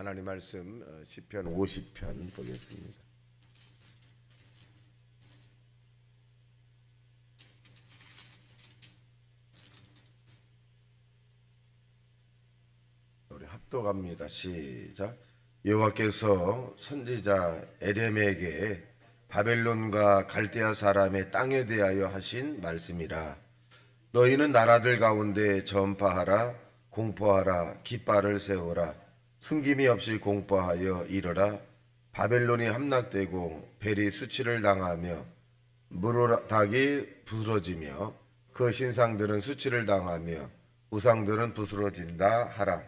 하나님 말씀 시편 50편 보겠습니다. 우리 합독합니다. 시작. 여호와께서 선지자 에레미야에게 바벨론과 갈대아 사람의 땅에 대하여 하신 말씀이라. 너희는 나라들 가운데 전파하라, 공포하라, 깃발을 세우라. 숨김이 없이 공포하여 이르라. 바벨론이 함락되고 벨이 수치를 당하며 무로닥이 부스러지며 그 신상들은 수치를 당하며 우상들은 부스러진다 하라.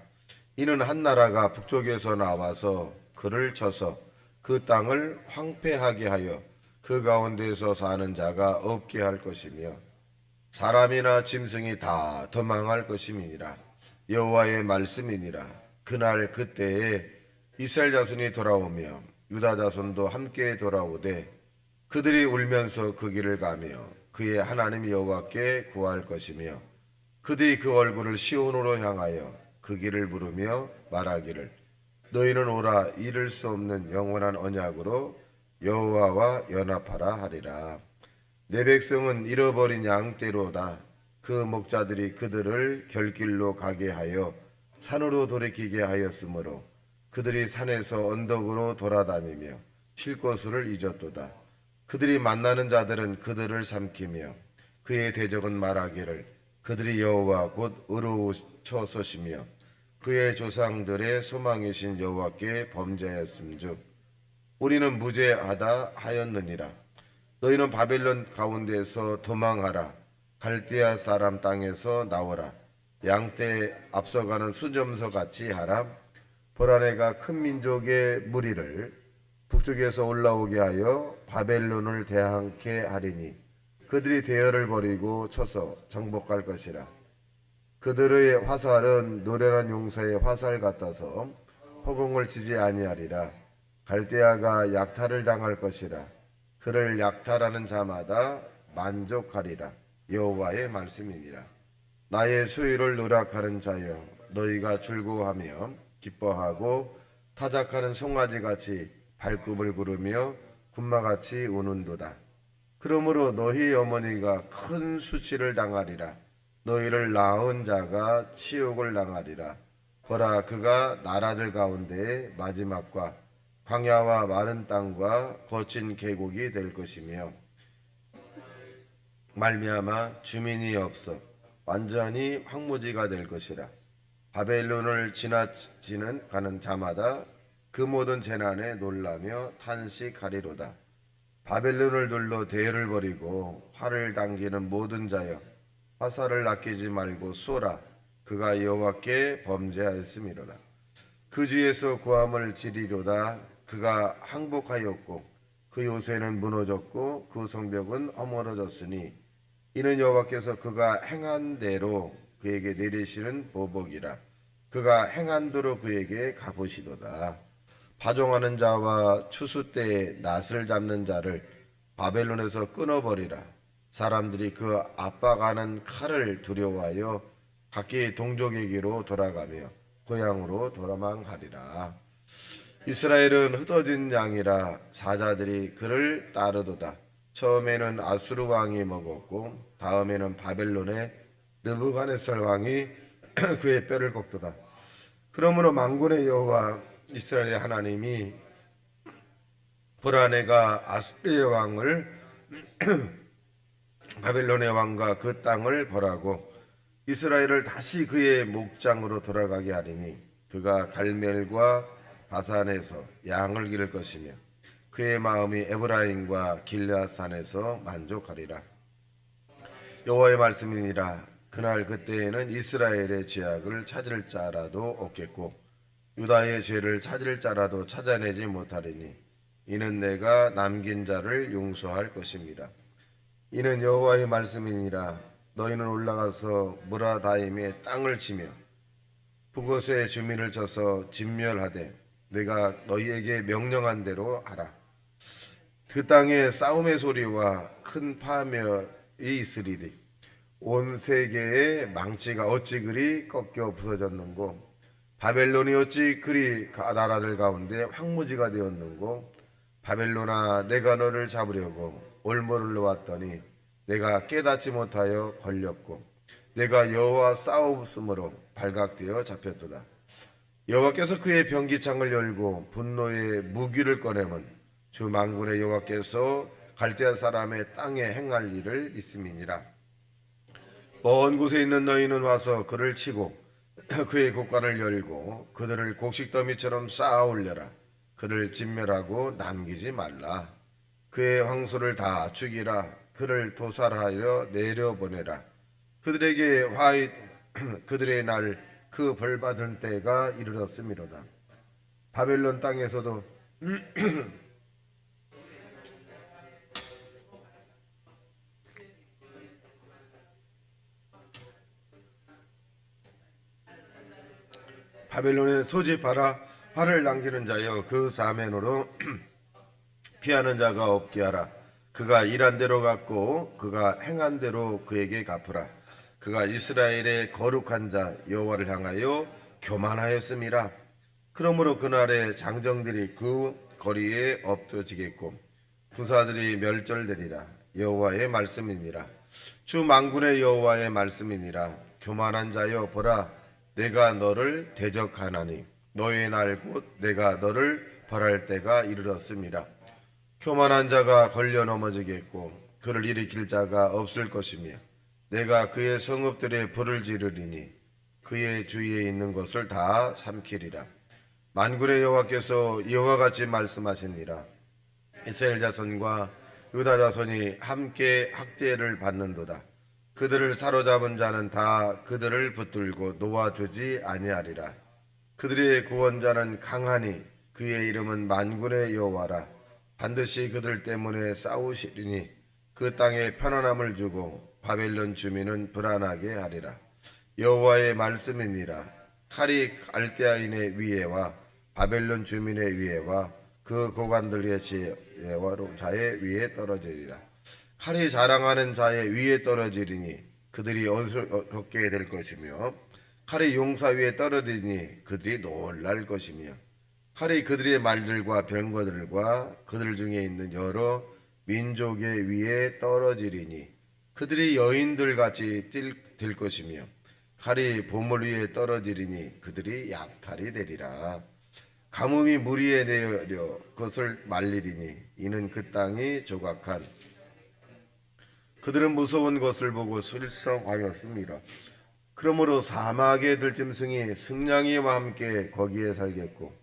이는 한 나라가 북쪽에서 나와서 그를 쳐서 그 땅을 황폐하게 하여 그 가운데서 사는 자가 없게 할 것이며 사람이나 짐승이 다 도망할 것임이니라. 여호와의 말씀이니라. 그날 그때에 이스라엘 자손이 돌아오며 유다 자손도 함께 돌아오되 그들이 울면서 그 길을 가며 그의 하나님 여호와께 구할 것이며 그들이 그 얼굴을 시온으로 향하여 그 길을 부르며 말하기를 너희는 오라. 이룰 수 없는 영원한 언약으로 여호와와 연합하라 하리라. 내 백성은 잃어버린 양떼로다. 그 목자들이 그들을 결길로 가게 하여 산으로 돌이키게 하였으므로 그들이 산에서 언덕으로 돌아다니며 쉴 곳을 잊었도다. 그들이 만나는 자들은 그들을 삼키며 그의 대적은 말하기를 그들이 여호와 곧 의로우셔서시며 그의 조상들의 소망이신 여호와께 범죄하였음즉 우리는 무죄하다 하였느니라. 너희는 바벨론 가운데서 도망하라. 갈대아 사람 땅에서 나오라. 양떼 앞서가는 수점서 같이 하라. 보라, 내가 큰 민족의 무리를 북쪽에서 올라오게 하여 바벨론을 대항케 하리니 그들이 대열을 버리고 쳐서 정복할 것이라. 그들의 화살은 노련한 용사의 화살 같아서 허공을 치지 아니하리라. 갈대아가 약탈을 당할 것이라. 그를 약탈하는 자마다 만족하리라. 여호와의 말씀이니라. 나의 소유를 노력하는 자여, 너희가 즐거워하며 기뻐하고 타작하는 송아지같이 발굽을 구르며 군마같이 우는도다. 그러므로 너희 어머니가 큰 수치를 당하리라. 너희를 낳은 자가 치욕을 당하리라. 보라, 그가 나라들 가운데 마지막과 광야와 마른 땅과 거친 계곡이 될 것이며 말미암아 주민이 없어 완전히 황무지가 될 것이라. 바벨론을 지나치는 가는 자마다 그 모든 재난에 놀라며 탄식하리로다. 바벨론을 둘러 대열을 벌이고 활을 당기는 모든 자여, 화살을 아끼지 말고 쏘라. 그가 여호와께 범죄하였음이로다. 그 주에서 고함을 지르리로다. 그가 항복하였고 그 요새는 무너졌고 그 성벽은 허물어졌으니 이는 여호와께서 그가 행한 대로 그에게 내리시는 보복이라. 그가 행한 대로 그에게 갚으시도다. 파종하는 자와 추수 때에 낫을 잡는 자를 바벨론에서 끊어버리라. 사람들이 그 압박하는 칼을 두려워하여 각기 동족에게로 돌아가며 고향으로 도망하리라. 이스라엘은 흩어진 양이라. 사자들이 그를 따르도다. 처음에는 아수르 왕이 먹었고 다음에는 바벨론의 느부갓네살 왕이 그의 뼈를 꺾도다. 그러므로 만군의 여호와 이스라엘의 하나님이 보라, 내가 아수르의 왕을 바벨론의 왕과 그 땅을 벌하고 이스라엘을 다시 그의 목장으로 돌아가게 하리니 그가 갈멜과 바산에서 양을 기를 것이며 그의 마음이 에브라임과 길앗산에서 만족하리라. 여호와의 말씀이니라. 그날 그때에는 이스라엘의 죄악을 찾을 자라도 없겠고 유다의 죄를 찾을 자라도 찾아내지 못하리니 이는 내가 남긴 자를 용서할 것입니다. 이는 여호와의 말씀이니라. 너희는 올라가서 무라다임의 땅을 치며 그곳의 주민을 쳐서 진멸하되 내가 너희에게 명령한 대로 하라. 그 땅에 싸움의 소리와 큰 파멸이 있으리니 온 세계의 망치가 어찌 그리 꺾여 부서졌는고 바벨론이 어찌 그리 나라들 가운데 황무지가 되었는고. 바벨론아, 내가 너를 잡으려고 올무를 놓았더니 내가 깨닫지 못하여 걸렸고 내가 여호와 싸움으로 발각되어 잡혔도다. 여호와께서 그의 병기창을 열고 분노의 무기를 꺼내면 주 만군의 여호와께서 갈대아 사람의 땅에 행할 일을 있음이니라. 먼 곳에 있는 너희는 와서 그를 치고 그의 곡간을 열고 그들을 곡식더미처럼 쌓아 올려라. 그를 진멸하고 남기지 말라. 그의 황소를 다 죽이라. 그를 도살하여 내려보내라. 그들에게 그들의 날 그 벌받은 때가 이르렀음이로다. 바벨론 땅에서도 바벨론에 소집하라. 화를 남기는 자여 그 사면으로 피하는 자가 없게 하라. 그가 일한 대로 갚고 그가 행한 대로 그에게 갚으라. 그가 이스라엘의 거룩한 자 여호와를 향하여 교만하였음이라. 그러므로 그날에 장정들이 그 거리에 엎어지겠고 부사들이 멸절되리라. 여호와의 말씀이니라. 주 만군의 여호와의 말씀이니라. 교만한 자여 보라, 내가 너를 대적하나니 너의 날 곧 내가 너를 벌할 때가 이르렀음이라. 교만한 자가 걸려 넘어지겠고 그를 일으킬 자가 없을 것이며 내가 그의 성읍들에 불을 지르리니 그의 주위에 있는 것을 다 삼키리라. 만군의 여호와께서 이와 같이 말씀하시니라. 이스라엘 자손과 유다 자손이 함께 학대를 받는도다. 그들을 사로잡은 자는 다 그들을 붙들고 놓아주지 아니하리라. 그들의 구원자는 강하니 그의 이름은 만군의 여호와라. 반드시 그들 때문에 싸우시리니 그 땅에 편안함을 주고 바벨론 주민은 불안하게 하리라. 여호와의 말씀이니라. 칼이 갈대아인의 위에와 바벨론 주민의 위에와 그 고관들의 자의 위에 떨어지리라. 칼이 자랑하는 자의 위에 떨어지리니 그들이 어리석게 될 것이며 칼이 용사 위에 떨어지니 그들이 놀랄 것이며 칼이 그들의 말들과 병거들과 그들 중에 있는 여러 민족의 위에 떨어지리니 그들이 여인들 같이 될 것이며 칼이 보물 위에 떨어지리니 그들이 약탈이 되리라. 가뭄이 물 위에 내려 그것을 말리리니 이는 그 땅이 조각한 그들은 무서운 것을 보고 실성하였습니다. 그러므로 사막의 들짐승이 승냥이와 함께 거기에 살겠고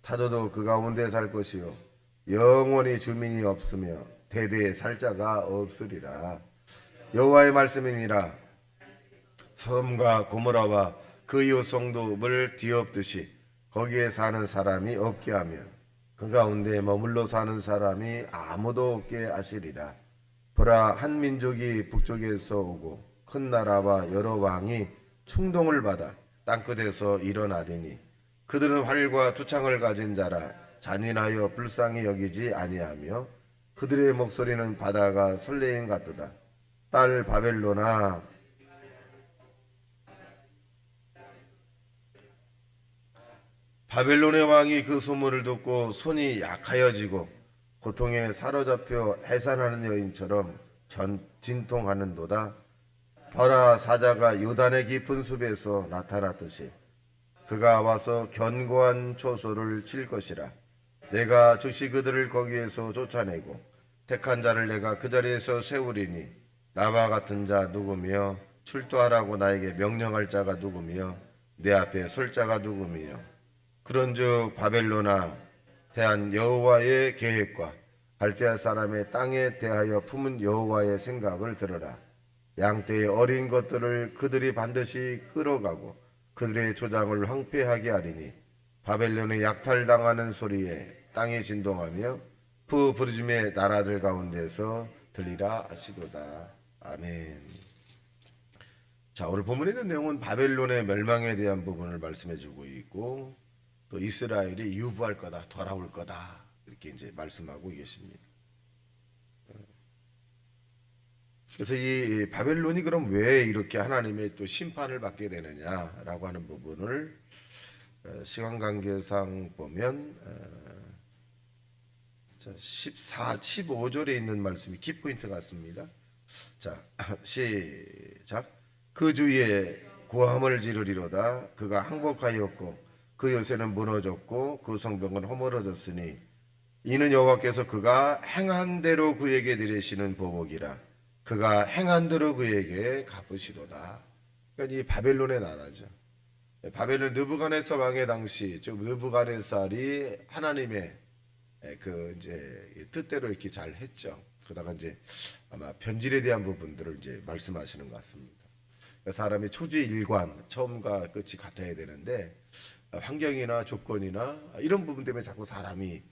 타도도 그 가운데 살 것이요 영원히 주민이 없으며 대대에 살 자가 없으리라. 여호와의 말씀이니라. 섬과 고모라와 그 이웃 성도를 뒤엎듯이 거기에 사는 사람이 없게 하며 그 가운데 머물러 사는 사람이 아무도 없게 하시리라. 보라, 한 민족이 북쪽에서 오고 큰 나라와 여러 왕이 충동을 받아 땅끝에서 일어나리니 그들은 활과 투창을 가진 자라. 잔인하여 불쌍히 여기지 아니하며 그들의 목소리는 바다가 설레임 같도다. 딸 바벨론아, 바벨론의 왕이 그 소문을 듣고 손이 약하여지고 고통에 사로잡혀 해산하는 여인처럼 진통하는도다. 보라, 사자가 요단의 깊은 숲에서 나타났듯이 그가 와서 견고한 초소를 칠 것이라. 내가 즉시 그들을 거기에서 쫓아내고 택한 자를 내가 그 자리에서 세우리니 나와 같은 자 누구며 출두하라고 나에게 명령할 자가 누구며 내 앞에 설 자가 누구며. 그런즉 바벨론아, 대한 여호와의 계획과 갈대아 사람의 땅에 대하여 품은 여호와의 생각을 들으라. 양떼의 어린 것들을 그들이 반드시 끌어가고 그들의 조장을 황폐하게 하리니 바벨론의 약탈당하는 소리에 땅이 진동하며 부르짖음의 나라들 가운데서 들리라 하시도다. 아멘. 자, 오늘 본문에 있는 내용은 바벨론의 멸망에 대한 부분을 말씀해주고 있고 또 이스라엘이 유부할 거다, 돌아올 거다 이렇게 이제 말씀하고 계십니다. 그래서 이 바벨론이 그럼 왜 이렇게 하나님의 또 심판을 받게 되느냐라고 하는 부분을 시간 관계상 보면 15절에 있는 말씀이 키포인트 같습니다. 자, 시작. 그 주위에 고함을 지르리로다. 그가 항복하였고 그 요새는 무너졌고 그 성벽은 허물어졌으니 이는 여호와께서 그가 행한 대로 그에게 내리시는 보복이라. 그가 행한 대로 그에게 갚으시도다. 그러니까 이 바벨론의 나라죠. 바벨론 느부갓네살 왕의 당시, 즉 느부갓네살이 하나님의 그 이제 뜻대로 이렇게 잘 했죠. 그러다가 이제 아마 변질에 대한 부분들을 이제 말씀하시는 것 같습니다. 사람이 초지일관 처음과 끝이 같아야 되는데 환경이나 조건이나 이런 부분 때문에 자꾸 사람이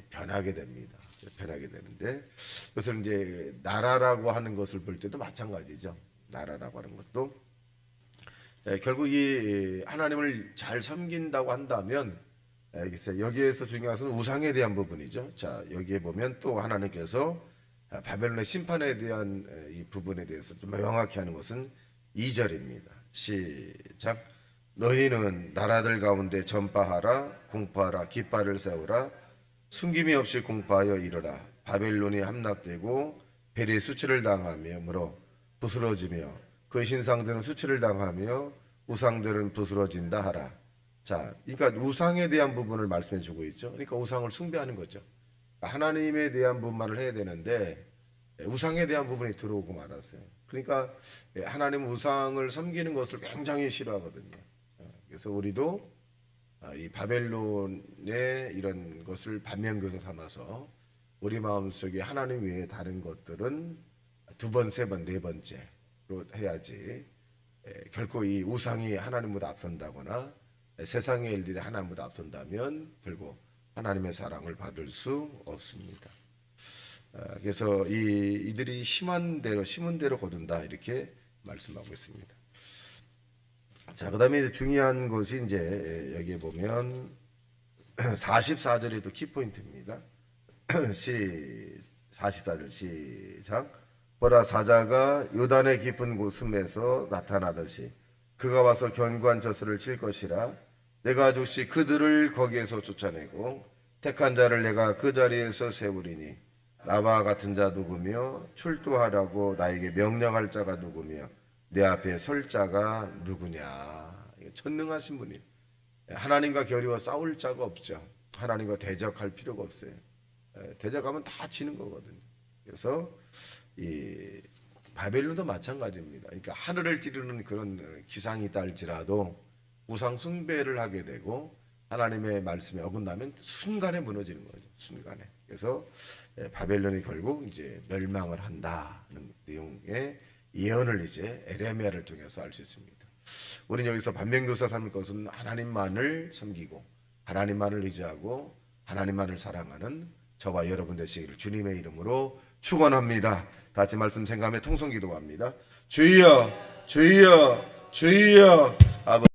변하게 됩니다. 변하게 되는데 그것을 이제 나라라고 하는 것을 볼 때도 마찬가지죠. 나라라고 하는 것도 결국 이 하나님을 잘 섬긴다고 한다면 여기에서 중요한 것은 우상에 대한 부분이죠. 자, 여기에 보면 또 하나님께서 바벨론의 심판에 대한 이 부분에 대해서 좀 명확히 하는 것은 2절입니다. 시작. 너희는 나라들 가운데 전파하라, 공포하라, 깃발을 세우라, 숨김이 없이 공포하여 이르라. 바벨론이 함락되고 벨이 수치를 당하며 물어 부스러지며 그 신상들은 수치를 당하며 우상들은 부스러진다 하라. 자, 그러니까 우상에 대한 부분을 말씀해 주고 있죠. 그러니까 우상을 숭배하는 거죠. 하나님에 대한 부분만을 해야 되는데 우상에 대한 부분이 들어오고 말았어요. 그러니까 하나님 우상을 섬기는 것을 굉장히 싫어하거든요. 그래서 우리도 이 바벨론의 이런 것을 반면교사 삼아서 우리 마음속에 하나님 외에 다른 것들은 두 번, 세 번, 네 번째로 해야지 결코 이 우상이 하나님보다 앞선다거나 세상의 일들이 하나님보다 앞선다면 결국 하나님의 사랑을 받을 수 없습니다. 그래서 이들이 심은 대로 거둔다 이렇게 말씀하고 있습니다. 자, 그다음에 중요한 것이 이제 여기에 보면 44절에도 키포인트입니다. 44절 시작. 보라, 사자가 요단의 깊은 곳음에서 나타나듯이 그가 와서 견고한 저수를 칠 것이라. 내가 즉시 그들을 거기에서 쫓아내고 택한 자를 내가 그 자리에서 세우리니 나와 같은 자 누구며 출두하라고 나에게 명령할 자가 누구며 내 앞에 설 자가 누구냐. 전능하신 분이 하나님과 겨루어 싸울 자가 없죠. 하나님과 대적할 필요가 없어요. 대적하면 다 지는 거거든요. 그래서 이 바벨론도 마찬가지입니다. 그러니까 하늘을 찌르는 그런 기상이 있다 할지라도 우상 숭배를 하게 되고 하나님의 말씀에 어긋나면 순간에 무너지는 거죠. 순간에. 그래서 바벨론이 결국 이제 멸망을 한다는 내용의 예언을 이제 에레미야를 통해서 알 수 있습니다. 우리는 여기서 반면교사 삼을 것은 하나님만을 섬기고 하나님만을 의지하고 하나님만을 사랑하는 저와 여러분 되시기를 주님의 이름으로 축원합니다. 다시 말씀 생각하며 통성기도합니다. 주여, 주여, 주여. 아버지.